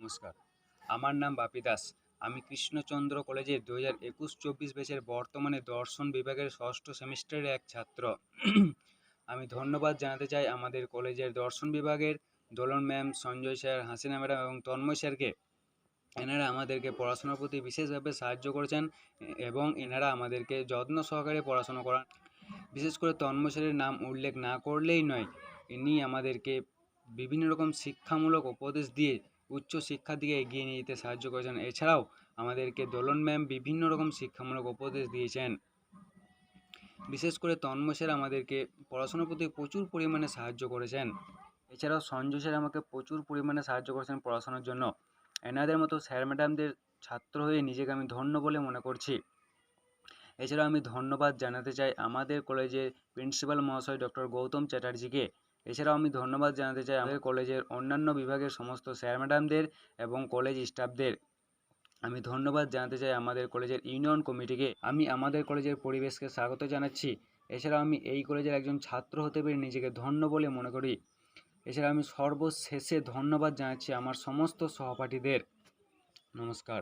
নমস্কার, আমার নাম বাপি দাস। আমি কৃষ্ণচন্দ্র কলেজের 2021-24 ব্যাচের বর্তমানে দর্শন বিভাগের ষষ্ঠ সেমিস্টারের এক ছাত্র। আমি ধন্যবাদ জানাতে চাই আমাদের কলেজের দর্শন বিভাগের Dolon ma'am, Sanjay sir, Hasina madam এবং তন্ময় স্যারকে। এনারা আমাদেরকে পড়াশোনার প্রতি বিশেষভাবে সাহায্য করেছেন এবং এনারা আমাদেরকে যত্ন সহকারে পড়াশোনা করান। বিশেষ করে তন্ময় স্যারের নাম উল্লেখ না করলেই নয়। ইনি আমাদেরকে বিভিন্ন রকম শিক্ষামূলক উপদেশ দিয়ে উচ্চ শিক্ষার দিকে এগিয়ে নিয়ে যেতে সাহায্য করেছেন। এছাড়াও আমাদেরকে দোলন ম্যাম বিভিন্ন রকম শিক্ষামূলক উপদেশ দিয়েছেন। বিশেষ করে তন্ময় স্যার আমাদেরকে পড়াশোনার প্রতি প্রচুর পরিমাণে সাহায্য করেছেন। এছাড়াও সঞ্জয় স্যার আমাকে প্রচুর পরিমাণে সাহায্য করেছেন পড়াশোনার জন্য। এনাদের মতো স্যার ম্যাডামদের ছাত্র হয়ে নিজেকে আমি ধন্য বলে মনে করছি। এছাড়াও আমি ধন্যবাদ জানাতে চাই আমাদের কলেজের প্রিন্সিপাল মহাশয় ডক্টর গৌতম চ্যাটার্জিকে। এছাড়াও আমি ধন্যবাদ জানাতে চাই আমাদের কলেজের অন্যান্য বিভাগের সমস্ত স্যার ম্যাডামদের এবং কলেজ স্টাফদের। আমি ধন্যবাদ জানাতে চাই আমাদের কলেজের ইউনিয়ন কমিটিকে। আমি আমাদের কলেজের পরিবেশকে স্বাগত জানাচ্ছি। এছাড়াও আমি এই কলেজের একজন ছাত্র হতে পেরে নিজেকে ধন্য বলে মনে করি। এছাড়া আমি সর্বশেষে ধন্যবাদ জানাচ্ছি আমার সমস্ত সহপাঠীদের। নমস্কার।